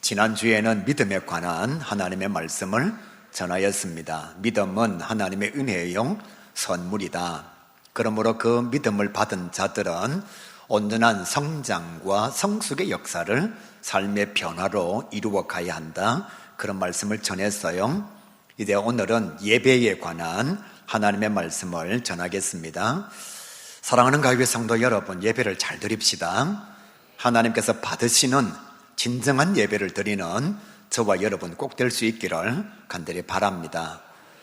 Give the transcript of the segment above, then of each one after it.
지난주에는 믿음에 관한 하나님의 말씀을 전하였습니다. 믿음은 하나님의 은혜용 선물이다. 그러므로 그 믿음을 받은 자들은 온전한 성장과 성숙의 역사를 삶의 변화로 이루어 가야 한다. 그런 말씀을 전했어요. 이제 오늘은 예배에 관한 하나님의 말씀을 전하겠습니다. 사랑하는 가요회 성도 여러분, 예배를 잘 드립시다. 하나님께서 받으시는 진정한 예배를 드리는 저와 여러분 꼭 될 수 있기를 간절히 바랍니다.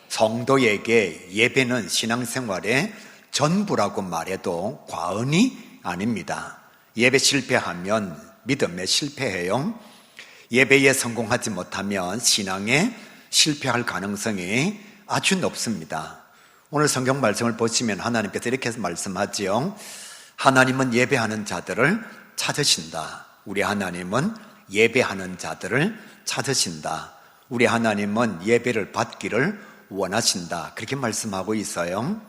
성도에게 예배는 신앙생활의 전부라고 말해도 과언이 아닙니다. 예배 실패하면 믿음에 실패해요. 예배에 성공하지 못하면 신앙에 실패할 가능성이 아주 높습니다. 오늘 성경 말씀을 보시면 하나님께서 이렇게 말씀하지요. 하나님은 예배하는 자들을 찾으신다. 우리 하나님은 예배하는 자들을 찾으신다. 우리 하나님은 예배를 받기를 원하신다. 그렇게 말씀하고 있어요.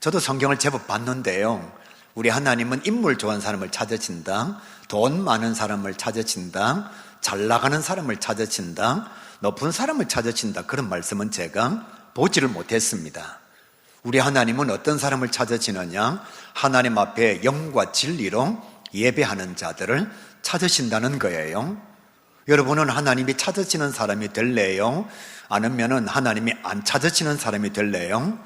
저도 성경을 제법 봤는데요. 우리 하나님은 인물 좋은 사람을 찾으신다. 돈 많은 사람을 찾으신다. 잘 나가는 사람을 찾으신다. 높은 사람을 찾으신다. 그런 말씀은 제가 보지를 못했습니다. 우리 하나님은 어떤 사람을 찾으시느냐? 하나님 앞에 영과 진리로 예배하는 자들을 찾으신다는 거예요. 여러분은 하나님이 찾으시는 사람이 될래요? 아니면 하나님이 안 찾으시는 사람이 될래요?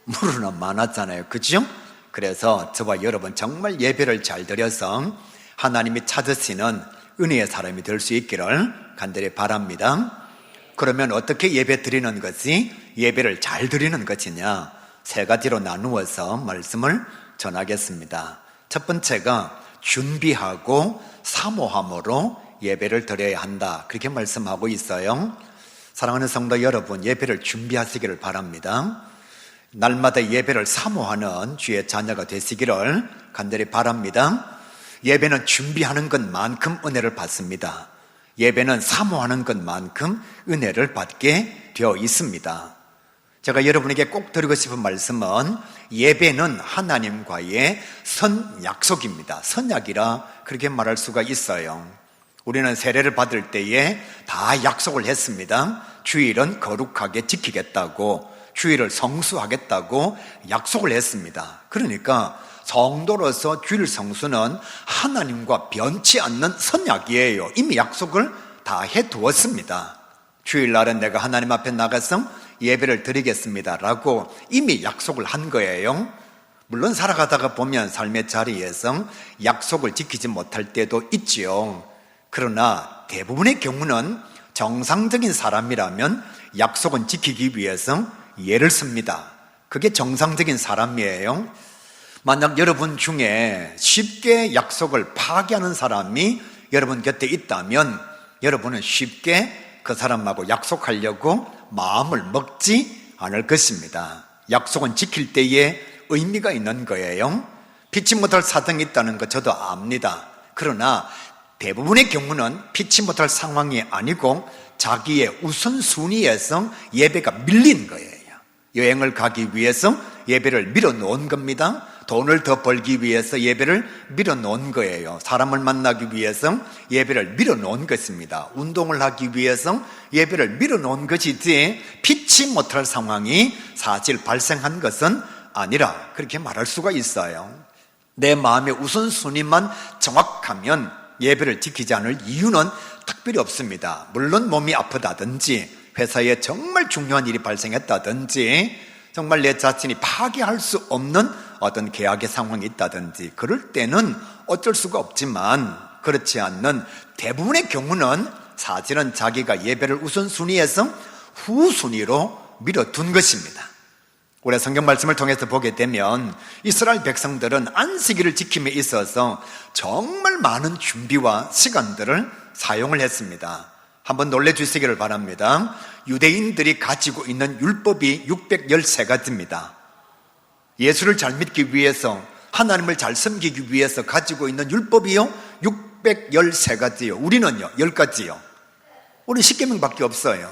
물으나 많았잖아요. 그죠? 그래서 저와 여러분 정말 예배를 잘 드려서 하나님이 찾으시는 은혜의 사람이 될 수 있기를 간절히 바랍니다. 그러면 어떻게 예배 드리는 것이 예배를 잘 드리는 것이냐? 세 가지로 나누어서 말씀을 전하겠습니다. 첫 번째가 준비하고 사모함으로 예배를 드려야 한다. 그렇게 말씀하고 있어요. 사랑하는 성도 여러분, 예배를 준비하시기를 바랍니다. 날마다 예배를 사모하는 주의 자녀가 되시기를 간절히 바랍니다. 예배는 준비하는 것만큼 은혜를 받습니다. 예배는 사모하는 것만큼 은혜를 받게 되어 있습니다. 제가 여러분에게 꼭 드리고 싶은 말씀은 예배는 하나님과의 선약속입니다. 선약이라 그렇게 말할 수가 있어요. 우리는 세례를 받을 때에 다 약속을 했습니다. 주일은 거룩하게 지키겠다고, 주일을 성수하겠다고 약속을 했습니다. 그러니까 성도로서 주일 성수는 하나님과 변치 않는 선약이에요. 이미 약속을 다 해두었습니다. 주일날은 내가 하나님 앞에 나가서 예배를 드리겠습니다 라고 이미 약속을 한 거예요. 물론 살아가다가 보면 삶의 자리에서 약속을 지키지 못할 때도 있지요. 그러나 대부분의 경우는 정상적인 사람이라면 약속은 지키기 위해서 예를 씁니다. 그게 정상적인 사람이에요. 만약 여러분 중에 쉽게 약속을 파기하는 사람이 여러분 곁에 있다면 여러분은 쉽게 그 사람하고 약속하려고 마음을 먹지 않을 것입니다. 약속은 지킬 때에 의미가 있는 거예요. 피치 못할 사정이 있다는 거 저도 압니다. 그러나 대부분의 경우는 피치 못할 상황이 아니고 자기의 우선순위에서 예배가 밀린 거예요. 여행을 가기 위해서 예배를 밀어놓은 겁니다. 돈을 더 벌기 위해서 예배를 밀어놓은 거예요. 사람을 만나기 위해서 예배를 밀어놓은 것입니다. 운동을 하기 위해서 예배를 밀어놓은 것이지 피치 못할 상황이 사실 발생한 것은 아니라 그렇게 말할 수가 있어요. 내 마음의 우선순위만 정확하면 예배를 지키지 않을 이유는 특별히 없습니다. 물론 몸이 아프다든지 회사에 정말 중요한 일이 발생했다든지 정말 내 자신이 파기할 수 없는 어떤 계약의 상황이 있다든지 그럴 때는 어쩔 수가 없지만 그렇지 않는 대부분의 경우는 사실은 자기가 예배를 우선순위에서 후순위로 밀어둔 것입니다. 우리 성경 말씀을 통해서 보게 되면 이스라엘 백성들은 안식일을 지킴에 있어서 정말 많은 준비와 시간들을 사용을 했습니다. 한번 놀래주시기를 바랍니다. 유대인들이 가지고 있는 율법이 613가지입니다. 예수를 잘 믿기 위해서 하나님을 잘 섬기기 위해서 가지고 있는 율법이요 613가지요. 우리는요 10가지요. 우리 10계명밖에 없어요.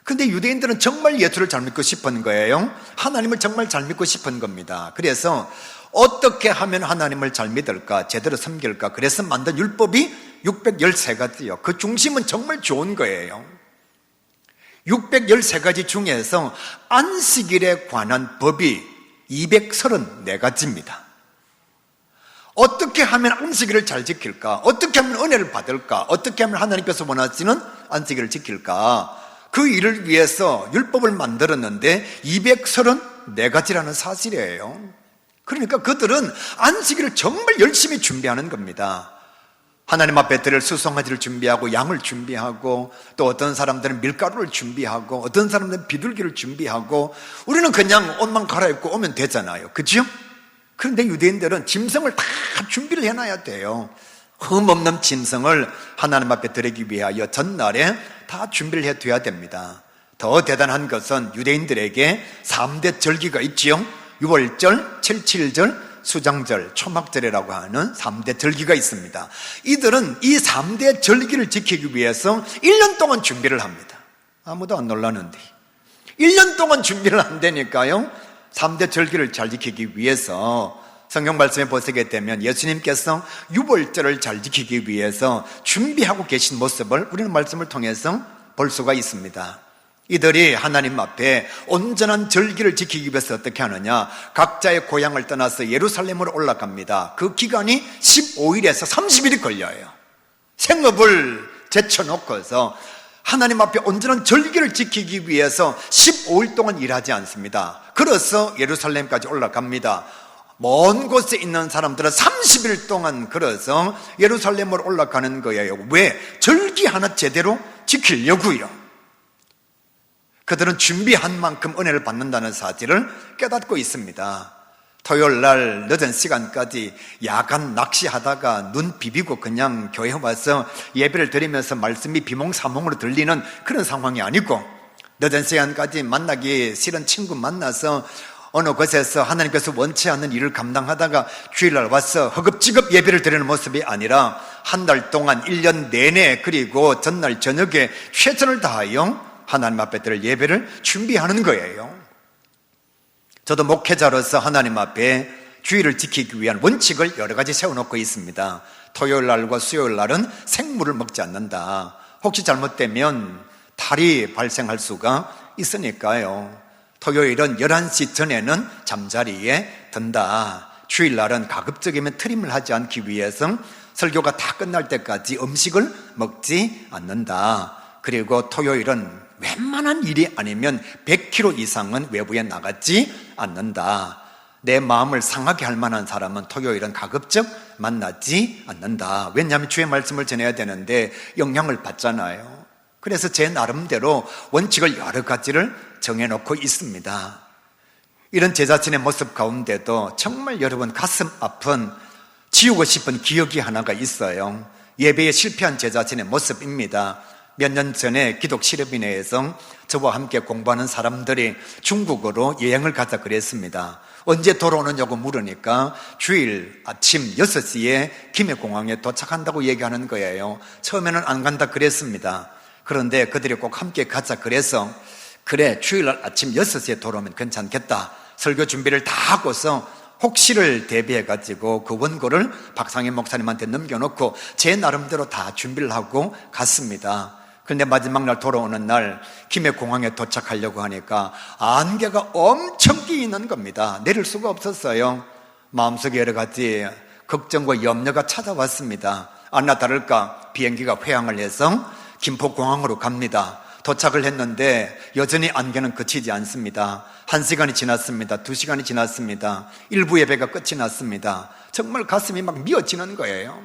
근데 유대인들은 정말 예수를 잘 믿고 싶은 거예요. 하나님을 정말 잘 믿고 싶은 겁니다. 그래서 어떻게 하면 하나님을 잘 믿을까, 제대로 섬길까, 그래서 만든 율법이 613가지요. 그 중심은 정말 좋은 거예요. 613가지 중에서 안식일에 관한 법이 234가지입니다. 어떻게 하면 안식일을 잘 지킬까? 어떻게 하면 은혜를 받을까? 어떻게 하면 하나님께서 원하시는 안식일을 지킬까? 그 일을 위해서 율법을 만들었는데 234가지라는 사실이에요. 그러니까 그들은 안식일을 정말 열심히 준비하는 겁니다. 하나님 앞에 드릴 수송아지를 준비하고 양을 준비하고 또 어떤 사람들은 밀가루를 준비하고 어떤 사람들은 비둘기를 준비하고 우리는 그냥 옷만 갈아입고 오면 되잖아요. 그죠? 그런데 유대인들은 짐승을 다 준비를 해놔야 돼요. 흠없는 짐승을 하나님 앞에 드리기 위하여 전날에 다 준비를 해둬야 됩니다. 더 대단한 것은 유대인들에게 3대 절기가 있지요. 유월절, 칠칠절, 수장절, 초막절이라고 하는 3대 절기가 있습니다. 이들은 이 3대 절기를 지키기 위해서 1년 동안 준비를 합니다. 아무도 안 놀라는데 1년 동안 준비를 한다니까요. 3대 절기를 잘 지키기 위해서 성경 말씀에 보시게 되면 예수님께서 유월절을 잘 지키기 위해서 준비하고 계신 모습을 우리는 말씀을 통해서 볼 수가 있습니다. 이들이 하나님 앞에 온전한 절기를 지키기 위해서 어떻게 하느냐, 각자의 고향을 떠나서 예루살렘으로 올라갑니다. 그 기간이 15일에서 30일이 걸려요. 생업을 제쳐놓고서 하나님 앞에 온전한 절기를 지키기 위해서 15일 동안 일하지 않습니다. 그래서 예루살렘까지 올라갑니다. 먼 곳에 있는 사람들은 30일 동안 걸어서 예루살렘으로 올라가는 거예요. 왜? 절기 하나 제대로 지키려고요. 그들은 준비한 만큼 은혜를 받는다는 사실을 깨닫고 있습니다. 토요일 날 늦은 시간까지 야간 낚시하다가 눈 비비고 그냥 교회 와서 예배를 드리면서 말씀이 비몽사몽으로 들리는 그런 상황이 아니고, 늦은 시간까지 만나기 싫은 친구 만나서 어느 곳에서 하나님께서 원치 않는 일을 감당하다가 주일날 와서 허겁지겁 예배를 드리는 모습이 아니라 한 달 동안 1년 내내 그리고 전날 저녁에 최선을 다하여 하나님 앞에 드릴 예배를 준비하는 거예요. 저도 목회자로서 하나님 앞에 주일을 지키기 위한 원칙을 여러 가지 세워놓고 있습니다. 토요일 날과 수요일 날은 생물을 먹지 않는다. 혹시 잘못되면 탈이 발생할 수가 있으니까요. 토요일은 11시 전에는 잠자리에 든다. 주일날은 가급적이면 트림을 하지 않기 위해서 설교가 다 끝날 때까지 음식을 먹지 않는다. 그리고 토요일은 웬만한 일이 아니면 100km 이상은 외부에 나가지 않는다. 내 마음을 상하게 할 만한 사람은 토요일은 가급적 만나지 않는다. 왜냐하면 주의 말씀을 전해야 되는데 영향을 받잖아요. 그래서 제 나름대로 원칙을 여러 가지를 정해놓고 있습니다. 이런 제 자신의 모습 가운데도 정말 여러분 가슴 아픈 지우고 싶은 기억이 하나가 있어요. 예배에 실패한 제 자신의 모습입니다. 몇 년 전에 기독 실업인회에서 저와 함께 공부하는 사람들이 중국으로 여행을 가자 그랬습니다. 언제 돌아오느냐고 물으니까 주일 아침 6시에 김해공항에 도착한다고 얘기하는 거예요. 처음에는 안 간다 그랬습니다. 그런데 그들이 꼭 함께 가자 그래서 그래 주일날 아침 6시에 돌아오면 괜찮겠다. 설교 준비를 다 하고서 혹시를 대비해가지고 그 원고를 박상희 목사님한테 넘겨놓고 제 나름대로 다 준비를 하고 갔습니다. 그런데 마지막 날 돌아오는 날 김해공항에 도착하려고 하니까 안개가 엄청 끼이는 겁니다. 내릴 수가 없었어요. 마음속에 여러 가지 걱정과 염려가 찾아왔습니다. 아나 다를까 비행기가 회항을 해서 김포공항으로 갑니다. 도착을 했는데 여전히 안개는 그치지 않습니다. 1시간이 지났습니다. 2시간이 지났습니다. 일부 예배가 끝이 났습니다. 정말 가슴이 막 미어지는 거예요.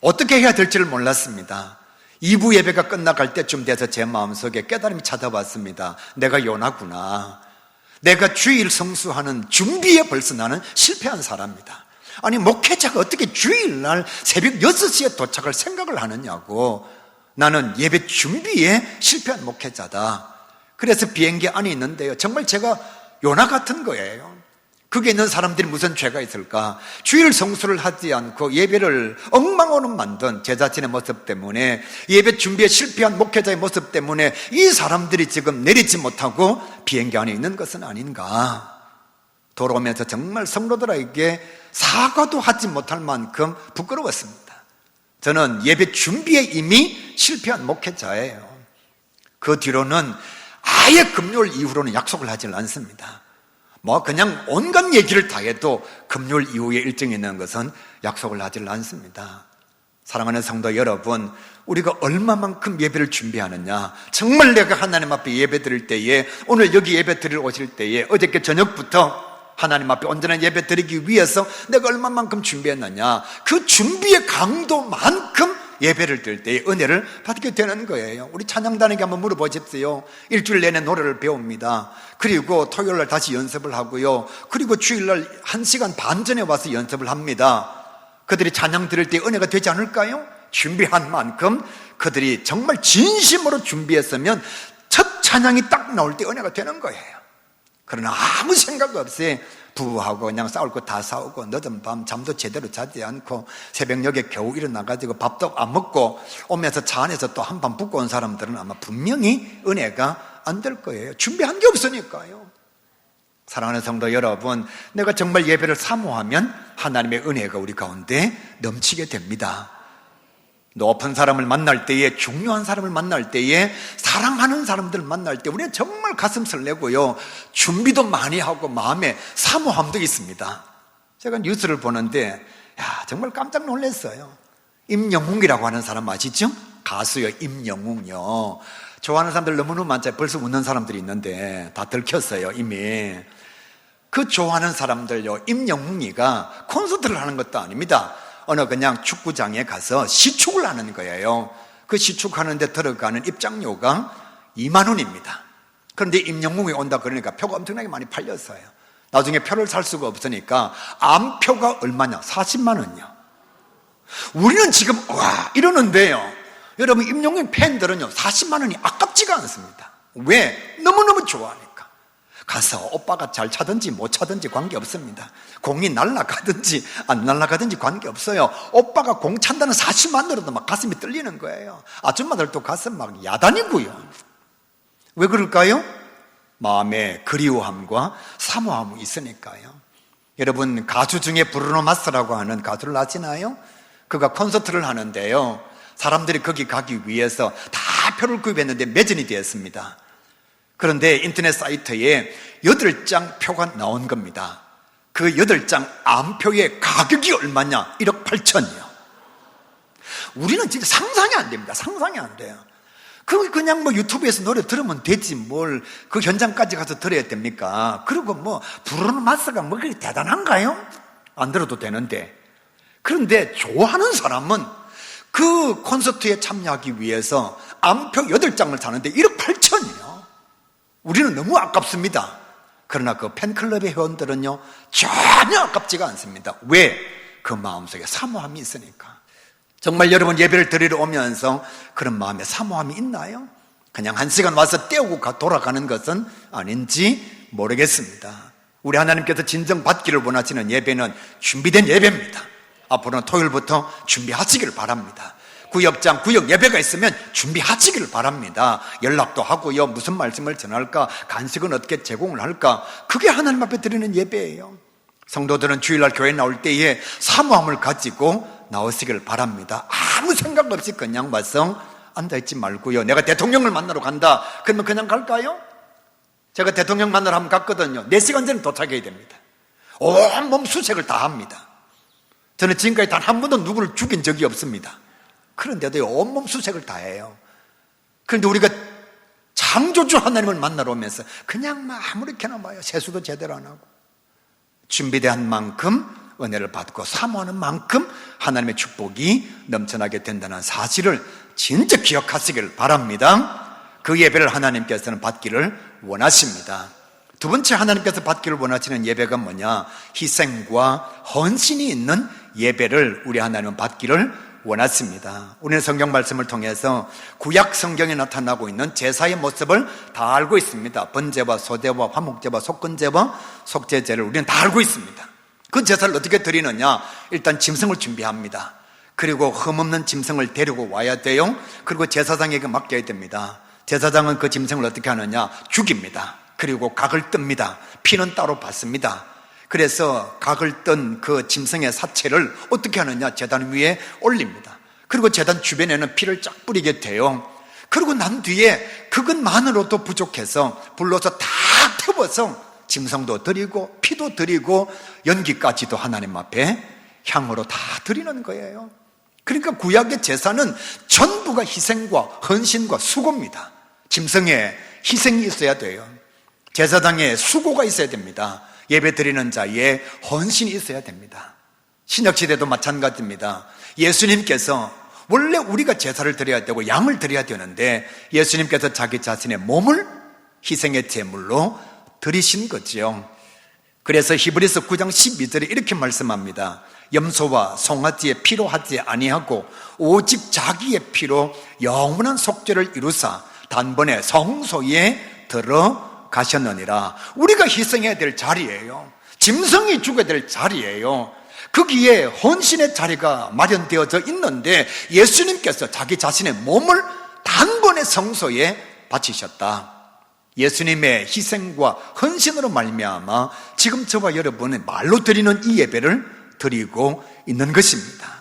어떻게 해야 될지를 몰랐습니다. 2부 예배가 끝나갈 때쯤 돼서 제 마음속에 깨달음이 찾아왔습니다. 내가 요나구나. 내가 주일 성수하는 준비에 벌써 나는 실패한 사람이다. 아니 목회자가 어떻게 주일날 새벽 6시에 도착할 생각을 하느냐고. 나는 예배 준비에 실패한 목회자다. 그래서 비행기 안에 있는데요, 정말 제가 요나 같은 거예요. 거기에 있는 사람들이 무슨 죄가 있을까? 주일 성수를 하지 않고 예배를 엉망으로 만든 제 자신의 모습 때문에, 예배 준비에 실패한 목회자의 모습 때문에 이 사람들이 지금 내리지 못하고 비행기 안에 있는 것은 아닌가. 돌아오면서 정말 성도들에게 사과도 하지 못할 만큼 부끄러웠습니다. 저는 예배 준비에 이미 실패한 목회자예요. 그 뒤로는 아예 금요일 이후로는 약속을 하질 않습니다. 그냥 온갖 얘기를 다 해도 금요일 이후에 일정이 있는 것은 약속을 하질 않습니다. 사랑하는 성도 여러분, 우리가 얼마만큼 예배를 준비하느냐, 정말 내가 하나님 앞에 예배 드릴 때에, 오늘 여기 예배 드리러 오실 때에 어저께 저녁부터 하나님 앞에 온전한 예배 드리기 위해서 내가 얼마만큼 준비했느냐, 그 준비의 강도만큼 예배를 드릴 때에 은혜를 받게 되는 거예요. 우리 찬양단에게 한번 물어보십시오. 일주일 내내 노래를 배웁니다. 그리고 토요일날 다시 연습을 하고요, 그리고 주일날 1시간 반 전에 와서 연습을 합니다. 그들이 찬양 드릴 때 은혜가 되지 않을까요? 준비한 만큼 그들이 정말 진심으로 준비했으면 첫 찬양이 딱 나올 때 은혜가 되는 거예요. 그러나 아무 생각 없이 부부하고 그냥 싸울 거 다 싸우고, 늦은 밤 잠도 제대로 자지 않고 새벽녘에 겨우 일어나가지고 밥도 안 먹고 오면서 차 안에서 또 한밤 붓고 온 사람들은 아마 분명히 은혜가 안 될 거예요. 준비한 게 없으니까요. 사랑하는 성도 여러분, 내가 정말 예배를 사모하면 하나님의 은혜가 우리 가운데 넘치게 됩니다. 높은 사람을 만날 때에, 중요한 사람을 만날 때에, 사랑하는 사람들을 만날 때 우리는 정말 가슴 설레고요, 준비도 많이 하고 마음에 사모함도 있습니다. 제가 뉴스를 보는데 정말 깜짝 놀랐어요. 임영웅이라고 하는 사람 아시죠? 가수요, 임영웅요. 좋아하는 사람들 너무너무 많죠. 벌써 웃는 사람들이 있는데 다 들켰어요, 이미. 그 좋아하는 사람들요, 임영웅이가 콘서트를 하는 것도 아닙니다. 어느 그냥 축구장에 가서 시축을 하는 거예요. 그 시축하는데 들어가는 입장료가 2만 원입니다. 그런데 임영웅이 온다 그러니까 표가 엄청나게 많이 팔렸어요. 나중에 표를 살 수가 없으니까 암표가 얼마냐? 40만 원이요. 우리는 지금 이러는데요, 여러분, 임영웅 팬들은요 40만 원이 아깝지가 않습니다. 왜? 너무너무 좋아하니까. 가서 오빠가 잘 차든지 못 차든지 관계없습니다. 공이 날아가든지 안 날아가든지 관계없어요. 오빠가 공 찬다는 사실만으로도 막 가슴이 떨리는 거예요. 아줌마들도 가슴 막 야단이고요. 왜 그럴까요? 마음에 그리워함과 사모함이 있으니까요. 여러분, 가수 중에 브루노 마스라고 하는 가수를 아시나요? 그가 콘서트를 하는데요, 사람들이 거기 가기 위해서 다 표를 구입했는데 매진이 되었습니다. 그런데 인터넷 사이트에 8장 표가 나온 겁니다. 그 8장 암표의 가격이 얼마냐? 1억 8천이요. 우리는 진짜 상상이 안 됩니다. 상상이 안 돼요. 그냥 유튜브에서 노래 들으면 되지 뭘 그 현장까지 가서 들어야 됩니까? 그리고 브루노 마스가 그렇게 대단한가요? 안 들어도 되는데. 그런데 좋아하는 사람은 그 콘서트에 참여하기 위해서 암표 8장을 사는데 1억 8천이요. 우리는 너무 아깝습니다. 그러나 그 팬클럽의 회원들은요 전혀 아깝지가 않습니다. 왜? 그 마음속에 사모함이 있으니까. 정말 여러분, 예배를 드리러 오면서 그런 마음에 사모함이 있나요? 그냥 1시간 와서 때우고 돌아가는 것은 아닌지 모르겠습니다. 우리 하나님께서 진정 받기를 원하시는 예배는 준비된 예배입니다. 앞으로는 토요일부터 준비하시기를 바랍니다. 구역장, 구역 예배가 있으면 준비하시기를 바랍니다. 연락도 하고요, 무슨 말씀을 전할까, 간식은 어떻게 제공을 할까, 그게 하나님 앞에 드리는 예배예요. 성도들은 주일날 교회 나올 때에 사모함을 가지고 나오시기를 바랍니다. 아무 생각 없이 그냥 와서 앉아있지 말고요. 내가 대통령을 만나러 간다 그러면 그냥 갈까요? 제가 대통령 만나러 한번 갔거든요. 4시간 전에 도착해야 됩니다. 온몸 수색을 다 합니다. 저는 지금까지 단 한 번도 누구를 죽인 적이 없습니다. 그런데도 온몸 수색을 다 해요. 그런데 우리가 창조주 하나님을 만나러 오면서 그냥 아무렇게나 봐요. 세수도 제대로 안 하고. 준비된 만큼 은혜를 받고 사모하는 만큼 하나님의 축복이 넘쳐나게 된다는 사실을 진짜 기억하시기를 바랍니다. 그 예배를 하나님께서는 받기를 원하십니다. 두 번째, 하나님께서 받기를 원하시는 예배가 뭐냐? 희생과 헌신이 있는 예배를 우리 하나님은 받기를 원하십니다. 우리는 성경 말씀을 통해서 구약 성경에 나타나고 있는 제사의 모습을 다 알고 있습니다. 번제와 소제와 화목제와 속건제와 속죄제를 우리는 다 알고 있습니다. 그 제사를 어떻게 드리느냐? 일단 짐승을 준비합니다. 그리고 흠없는 짐승을 데리고 와야 돼요. 그리고 제사장에게 맡겨야 됩니다. 제사장은 그 짐승을 어떻게 하느냐? 죽입니다. 그리고 각을 뜹니다. 피는 따로 받습니다. 그래서 각을 뜬 그 짐승의 사체를 어떻게 하느냐? 제단 위에 올립니다. 그리고 제단 주변에는 피를 쫙 뿌리게 돼요. 그리고 난 뒤에 그것만으로도 부족해서 불러서 다 태워서 짐승도 드리고 피도 드리고 연기까지도 하나님 앞에 향으로 다 드리는 거예요. 그러니까 구약의 제사는 전부가 희생과 헌신과 수고입니다. 짐승의 희생이 있어야 돼요. 제사장에 수고가 있어야 됩니다. 예배 드리는 자의 헌신이 있어야 됩니다. 신약시대도 마찬가지입니다. 예수님께서 원래 우리가 제사를 드려야 되고 양을 드려야 되는데 예수님께서 자기 자신의 몸을 희생의 제물로 드리신 거죠. 그래서 히브리서 9장 12절에 이렇게 말씀합니다. 염소와 송아지의 피로 하지 아니하고 오직 자기의 피로 영원한 속죄를 이루사 단번에 성소에 들어가셨느니라. 우리가 희생해야 될 자리예요. 짐승이 죽어야 될 자리예요. 거기에 헌신의 자리가 마련되어져 있는데 예수님께서 자기 자신의 몸을 단번에 성소에 바치셨다. 예수님의 희생과 헌신으로 말미암아 지금 저와 여러분의 말로 드리는 이 예배를 드리고 있는 것입니다.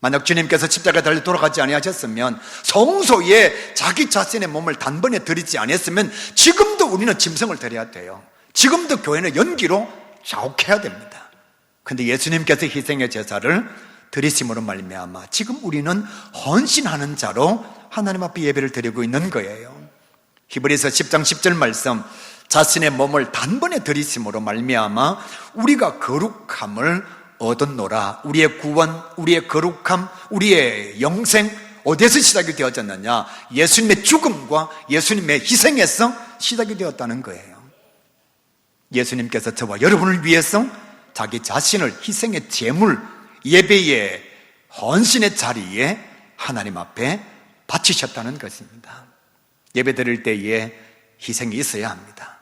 만약 주님께서 십자가에 달려 돌아가지 아니하셨으면, 성소에 자기 자신의 몸을 단번에 드리지 아니했으면 지금도 우리는 짐승을 드려야 돼요. 지금도 교회는 연기로 자욱해야 됩니다. 그런데 예수님께서 희생의 제사를 드리심으로 말미암아 지금 우리는 헌신하는 자로 하나님 앞에 예배를 드리고 있는 거예요. 히브리서 10장 10절 말씀, 자신의 몸을 단번에 드리심으로 말미암아 우리가 거룩함을 얻었노라. 우리의 구원, 우리의 거룩함, 우리의 영생 어디에서 시작이 되어졌느냐? 예수님의 죽음과 예수님의 희생에서 시작이 되었다는 거예요. 예수님께서 저와 여러분을 위해서 자기 자신을 희생의 제물, 예배의 헌신의 자리에 하나님 앞에 바치셨다는 것입니다. 예배 드릴 때에 희생이 있어야 합니다.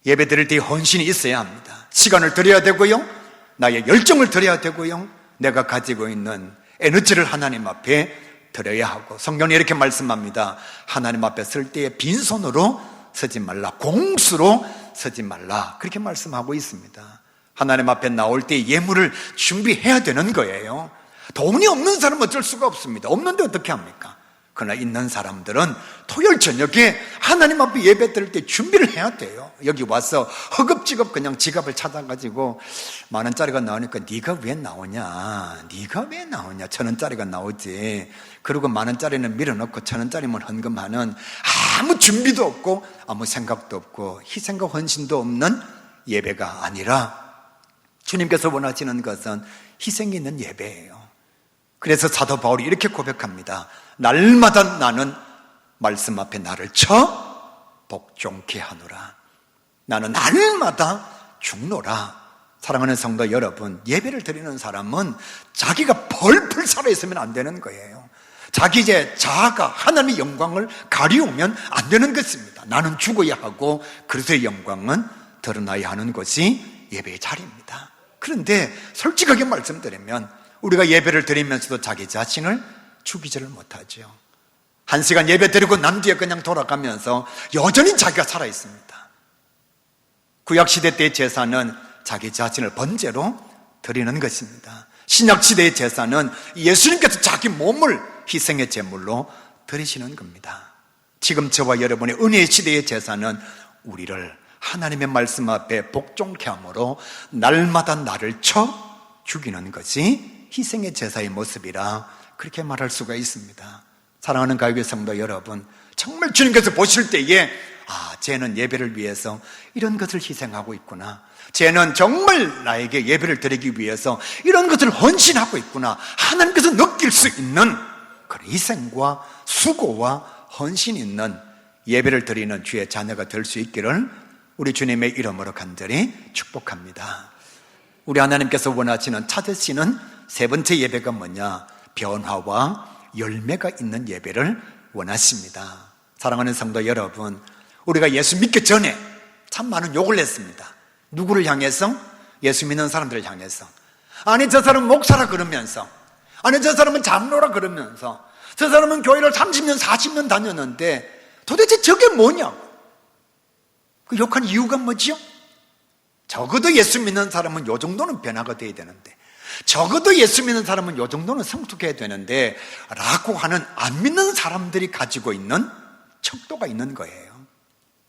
예배 드릴 때에 헌신이 있어야 합니다. 시간을 드려야 되고요, 나의 열정을 드려야 되고요, 내가 가지고 있는 에너지를 하나님 앞에 드려야 하고, 성경이 이렇게 말씀합니다. 하나님 앞에 설 때에 빈손으로 서지 말라, 공수로 서지 말라, 그렇게 말씀하고 있습니다. 하나님 앞에 나올 때 예물을 준비해야 되는 거예요. 돈이 없는 사람은 어쩔 수가 없습니다. 없는데 어떻게 합니까? 그러나 있는 사람들은 토요일 저녁에 하나님 앞에 예배 드릴 때 준비를 해야 돼요. 여기 와서 허겁지겁 그냥 지갑을 찾아가지고 10,000원짜리가 나오니까 네가 왜 나오냐, 네가 왜 나오냐, 1,000원짜리가 나오지. 그리고 10,000원짜리는 밀어넣고 1,000원짜리만 헌금하는, 아무 준비도 없고 아무 생각도 없고 희생과 헌신도 없는 예배가 아니라, 주님께서 원하시는 것은 희생이 있는 예배예요. 그래서 사도 바울이 이렇게 고백합니다. 날마다 나는 말씀 앞에 나를 쳐 복종케 하노라. 나는 날마다 죽노라. 사랑하는 성도 여러분, 예배를 드리는 사람은 자기가 벌풀 살아있으면 안 되는 거예요. 자기 제 자아가 하나님의 영광을 가리우면 안 되는 것입니다. 나는 죽어야 하고 그리스도의 영광은 드러나야 하는 것이 예배의 자리입니다. 그런데 솔직하게 말씀드리면 우리가 예배를 드리면서도 자기 자신을 죽이지를 못하죠. 1시간 예배 드리고 난 뒤에 그냥 돌아가면서 여전히 자기가 살아있습니다. 구약시대 때의 제사는 자기 자신을 번제로 드리는 것입니다. 신약시대의 제사는 예수님께서 자기 몸을 희생의 제물로 드리시는 겁니다. 지금 저와 여러분의 은혜의 시대의 제사는 우리를 하나님의 말씀 앞에 복종케 함으로 날마다 나를 쳐 죽이는 것이 희생의 제사의 모습이라 그렇게 말할 수가 있습니다. 사랑하는 가요계 성도 여러분, 정말 주님께서 보실 때에 쟤는 예배를 위해서 이런 것을 희생하고 있구나, 쟤는 정말 나에게 예배를 드리기 위해서 이런 것을 헌신하고 있구나, 하나님께서 느낄 수 있는 그런 희생과 수고와 헌신 있는 예배를 드리는 주의 자녀가 될 수 있기를 우리 주님의 이름으로 간절히 축복합니다. 우리 하나님께서 원하시는, 찾으시는 세 번째 예배가 뭐냐? 변화와 열매가 있는 예배를 원하십니다. 사랑하는 성도 여러분, 우리가 예수 믿기 전에 참 많은 욕을 했습니다. 누구를 향해서? 예수 믿는 사람들을 향해서. 아니, 저 사람은 목사라 그러면서, 아니, 저 사람은 장로라 그러면서, 저 사람은 교회를 30년 40년 다녔는데 도대체 저게 뭐냐고. 그 욕한 이유가 뭐지요? 적어도 예수 믿는 사람은 요 정도는 변화가 돼야 되는데, 적어도 예수 믿는 사람은 요 정도는 성숙해야 되는데 라고 하는 안 믿는 사람들이 가지고 있는 척도가 있는 거예요.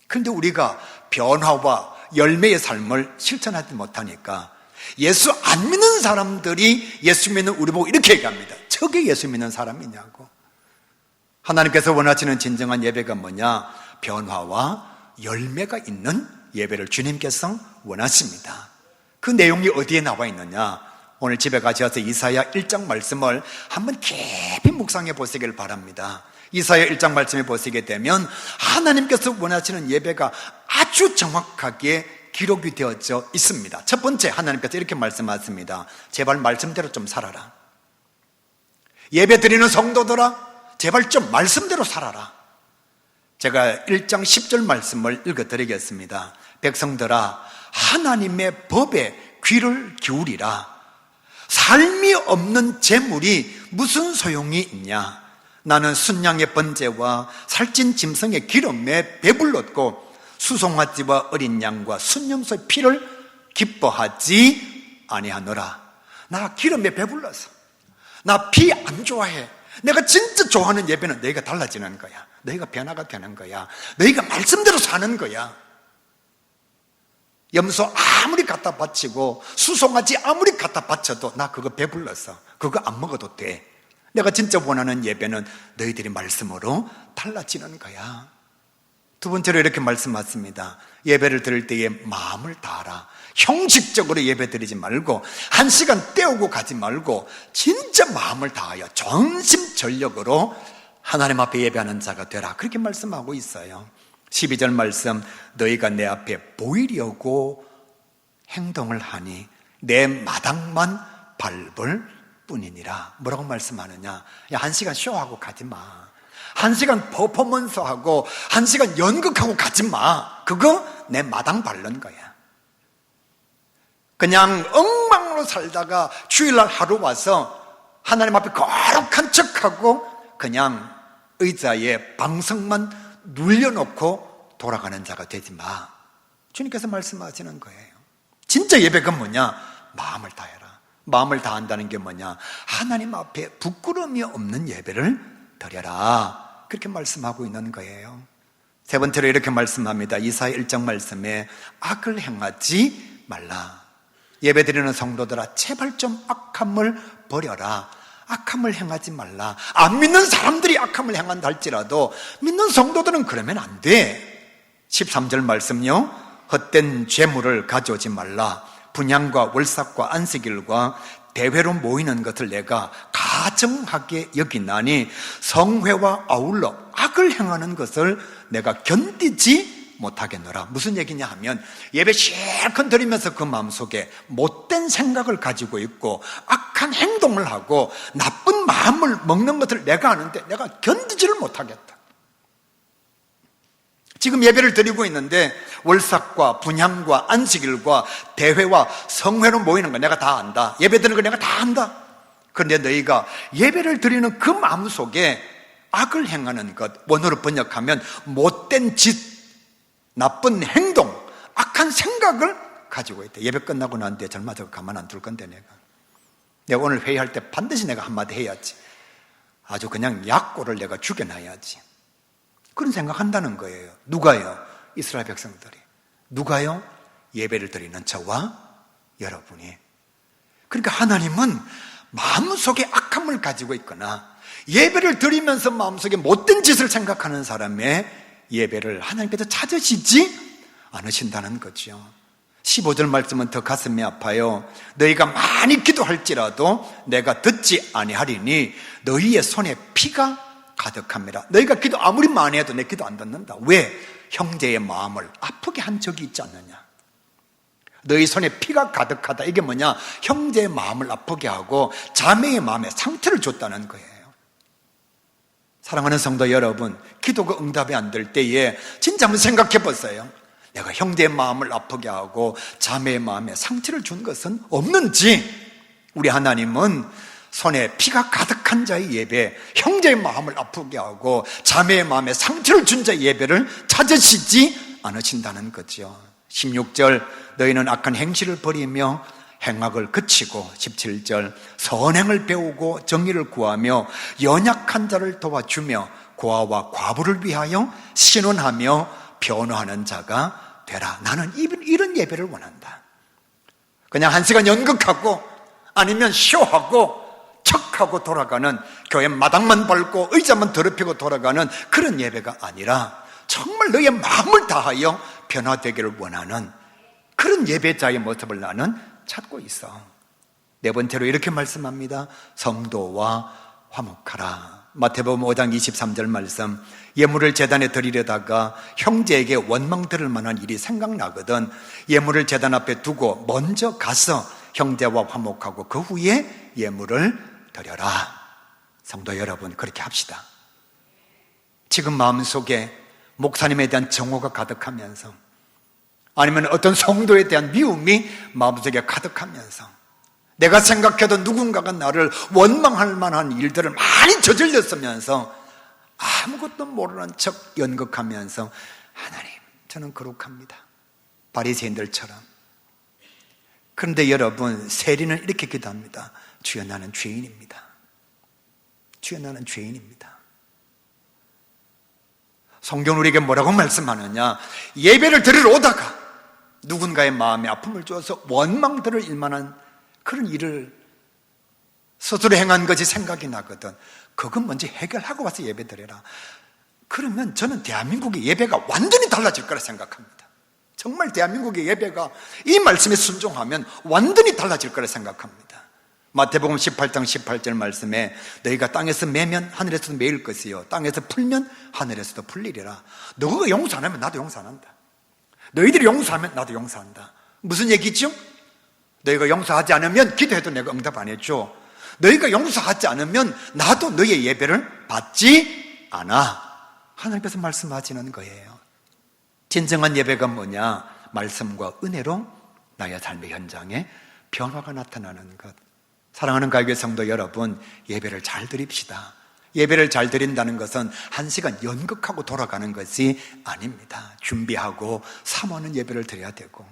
그런데 우리가 변화와 열매의 삶을 실천하지 못하니까 예수 안 믿는 사람들이 예수 믿는 우리 보고 이렇게 얘기합니다. 저게 예수 믿는 사람이냐고. 하나님께서 원하시는 진정한 예배가 뭐냐? 변화와 열매가 있는 예배를 주님께서 원하십니다. 그 내용이 어디에 나와 있느냐? 오늘 집에 가셔서 이사야 1장 말씀을 한번 깊이 묵상해 보시길 바랍니다. 이사야 1장 말씀에 보시게 되면 하나님께서 원하시는 예배가 아주 정확하게 기록이 되어져 있습니다. 첫 번째, 하나님께서 이렇게 말씀하십니다. 제발 말씀대로 좀 살아라. 예배 드리는 성도들아, 제발 좀 말씀대로 살아라. 제가 1장 10절 말씀을 읽어드리겠습니다. 백성들아, 하나님의 법에 귀를 기울이라. 삶이 없는 재물이 무슨 소용이 있냐? 나는 순양의 번제와 살찐 짐승의 기름에 배불렀고 수송아지와 어린 양과 순염소의 피를 기뻐하지 아니하노라. 나 기름에 배불러서, 나 피 안 좋아해. 내가 진짜 좋아하는 예배는 너희가 달라지는 거야. 너희가 변화가 되는 거야. 너희가 말씀대로 사는 거야. 염소 아무리 갖다 바치고 수송아지 아무리 갖다 바쳐도 나 그거 배불러서 그거 안 먹어도 돼. 내가 진짜 원하는 예배는 너희들이 말씀으로 달라지는 거야. 두 번째로 이렇게 말씀하십니다. 예배를 드릴 때에 마음을 다하라. 형식적으로 예배 드리지 말고 1시간 때우고 가지 말고 진짜 마음을 다하여 전심전력으로 하나님 앞에 예배하는 자가 되라. 그렇게 말씀하고 있어요. 12절 말씀, 너희가 내 앞에 보이려고 행동을 하니 내 마당만 밟을 뿐이니라. 뭐라고 말씀하느냐? 야, 1시간 쇼하고 가지 마. 1시간 퍼포먼스하고 1시간 연극하고 가지 마. 그거 내 마당 밟는 거야. 그냥 엉망으로 살다가 주일날 하루 와서 하나님 앞에 거룩한 척하고 그냥 의자에 방석만 눌려놓고 돌아가는 자가 되지 마. 주님께서 말씀하시는 거예요. 진짜 예배가 뭐냐? 마음을 다해라. 마음을 다한다는 게 뭐냐? 하나님 앞에 부끄러움이 없는 예배를 드려라. 그렇게 말씀하고 있는 거예요. 세 번째로 이렇게 말씀합니다. 이사야 1장 말씀에 악을 행하지 말라. 예배 드리는 성도들아, 제발 좀 악함을 버려라. 악함을 행하지 말라. 안 믿는 사람들이 악함을 행한다 할지라도 믿는 성도들은 그러면 안 돼. 13절 말씀요. 헛된 죄물을 가져오지 말라. 분향과 월삭과 안식일과 대회로 모이는 것을 내가 가증하게 여기나니 성회와 아울러 악을 행하는 것을 내가 견디지 못하겠노라. 무슨 얘기냐 하면 예배 실컷 드리면서 그 마음속에 못된 생각을 가지고 있고 악한 행동을 하고 나쁜 마음을 먹는 것을 내가 아는데 내가 견디지를 못하겠다. 지금 예배를 드리고 있는데 월삭과 분향과 안식일과 대회와 성회로 모이는 거 내가 다 안다. 예배 드리는 거 내가 다 안다. 그런데 너희가 예배를 드리는 그 마음속에 악을 행하는 것, 원어로 번역하면 못된 짓, 나쁜 행동, 악한 생각을 가지고 있다. 예배 끝나고 난 뒤에 절마 저거 가만 안 둘 건데 내가 오늘 회의할 때 반드시 내가 한마디 해야지. 아주 그냥 약고를 내가 죽여놔야지. 그런 생각한다는 거예요. 누가요? 이스라엘 백성들이. 누가요? 예배를 드리는 저와 여러분이. 그러니까 하나님은 마음속에 악함을 가지고 있거나 예배를 드리면서 마음속에 못된 짓을 생각하는 사람의 예배를 하나님께서 찾으시지 않으신다는 거죠. 15절 말씀은 더 가슴이 아파요. 너희가 많이 기도할지라도 내가 듣지 아니하리니 너희의 손에 피가 가득합니다. 너희가 기도 아무리 많이 해도 내 기도 안 듣는다. 왜? 형제의 마음을 아프게 한 적이 있지 않느냐. 너희 손에 피가 가득하다. 이게 뭐냐? 형제의 마음을 아프게 하고 자매의 마음에 상처를 줬다는 거예요. 사랑하는 성도 여러분, 기도가 응답이 안 될 때에 진짜 한번 생각해 보세요. 내가 형제의 마음을 아프게 하고 자매의 마음에 상처를 준 것은 없는지. 우리 하나님은 손에 피가 가득한 자의 예배, 형제의 마음을 아프게 하고 자매의 마음에 상처를 준 자의 예배를 찾으시지 않으신다는 거죠. 16절, 너희는 악한 행실을 버리며 행악을 그치고 17절 선행을 배우고 정의를 구하며 연약한 자를 도와주며 고아와 과부를 위하여 신원하며 변호하는 자가 되라. 나는 이런 예배를 원한다. 그냥 1시간 연극하고 아니면 쇼하고 척하고 돌아가는, 교회 마당만 밟고 의자만 더럽히고 돌아가는 그런 예배가 아니라 정말 너의 마음을 다하여 변화되기를 원하는 그런 예배자의 모습을 나는 찾고 있어. 네 번째로 이렇게 말씀합니다. 성도와 화목하라. 마태복음 5장 23절 말씀, 예물을 제단에 드리려다가 형제에게 원망 들을 만한 일이 생각나거든 예물을 제단 앞에 두고 먼저 가서 형제와 화목하고 그 후에 예물을 드려라. 성도 여러분, 그렇게 합시다. 지금 마음속에 목사님에 대한 정오가 가득하면서 아니면 어떤 성도에 대한 미움이 마음속에 가득하면서 내가 생각해도 누군가가 나를 원망할 만한 일들을 많이 저질렀으면서 아무것도 모르는 척 연극하면서 하나님, 저는 거룩합니다. 바리새인들처럼. 그런데 여러분, 세리는 이렇게 기도합니다. 주여, 나는 죄인입니다. 주여, 나는 죄인입니다. 성경은 우리에게 뭐라고 말씀하느냐? 예배를 드리러 오다가 누군가의 마음에 아픔을 주어서 원망 들을 일만한 그런 일을 스스로 행한 것이 생각이 나거든. 그건 먼저 해결하고 와서 예배 드려라. 그러면 저는 대한민국의 예배가 완전히 달라질 거라 생각합니다. 정말 대한민국의 예배가 이 말씀에 순종하면 완전히 달라질 거라 생각합니다. 마태복음 18장 18절 말씀에 너희가 땅에서 매면 하늘에서도 매일 것이요 땅에서 풀면 하늘에서도 풀리리라. 너가 용서 안 하면 나도 용서 안 한다. 너희들이 용서하면 나도 용서한다. 무슨 얘기죠? 너희가 용서하지 않으면 기도해도 내가 응답 안 해줘. 너희가 용서하지 않으면 나도 너희의 예배를 받지 않아. 하나님께서 말씀하시는 거예요. 진정한 예배가 뭐냐? 말씀과 은혜로 나의 삶의 현장에 변화가 나타나는 것. 사랑하는 가요교회 성도 여러분, 예배를 잘 드립시다. 예배를 잘 드린다는 것은 1시간 연극하고 돌아가는 것이 아닙니다. 준비하고 사모하는 예배를 드려야 되고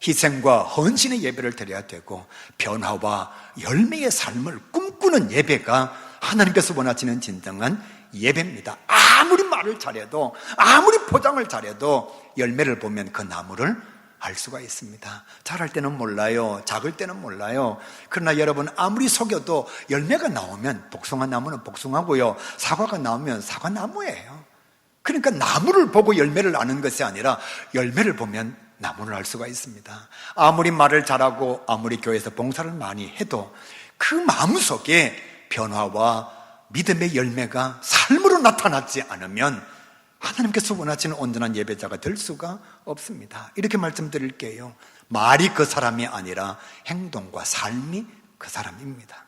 희생과 헌신의 예배를 드려야 되고 변화와 열매의 삶을 꿈꾸는 예배가 하나님께서 원하시는 진정한 예배입니다. 아무리 말을 잘해도 아무리 포장을 잘해도 열매를 보면 그 나무를 알 수가 있습니다. 자랄 때는 몰라요. 작을 때는 몰라요. 그러나 여러분, 아무리 속여도 열매가 나오면 복숭아 나무는 복숭아고요, 사과가 나오면 사과나무예요. 그러니까 나무를 보고 열매를 아는 것이 아니라 열매를 보면 나무를 알 수가 있습니다. 아무리 말을 잘하고 아무리 교회에서 봉사를 많이 해도 그 마음속에 변화와 믿음의 열매가 삶으로 나타나지 않으면 하나님께서 원하시는 온전한 예배자가 될 수가 없습니다. 이렇게 말씀드릴게요. 말이 그 사람이 아니라 행동과 삶이 그 사람입니다.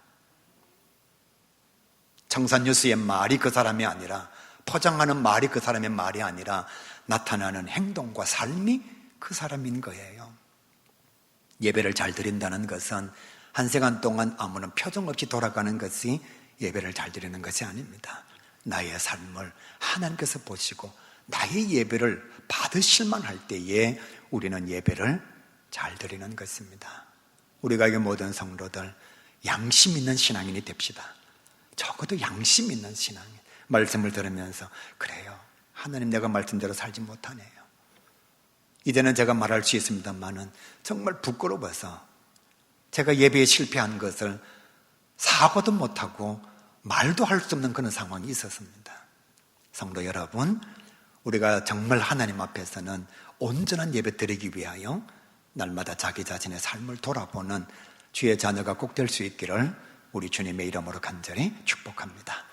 청산유수의 말이 그 사람이 아니라, 포장하는 말이 그 사람의 말이 아니라 나타나는 행동과 삶이 그 사람인 거예요. 예배를 잘 드린다는 것은 1시간 동안 아무런 표정 없이 돌아가는 것이 예배를 잘 드리는 것이 아닙니다. 나의 삶을 하나님께서 보시고 나의 예배를 받으실만 할 때에 우리는 예배를 잘 드리는 것입니다. 우리가 이 모든 성도들 양심 있는 신앙인이 됩시다. 적어도 양심 있는 신앙인. 말씀을 들으면서 그래요, 하나님, 내가 말씀대로 살지 못하네요. 이제는 제가 말할 수 있습니다만은 정말 부끄러워서 제가 예배에 실패한 것을 사과도 못하고 말도 할 수 없는 그런 상황이 있었습니다. 성도 여러분, 우리가 정말 하나님 앞에서는 온전한 예배 드리기 위하여 날마다 자기 자신의 삶을 돌아보는 주의 자녀가 꼭 될 수 있기를 우리 주님의 이름으로 간절히 축복합니다.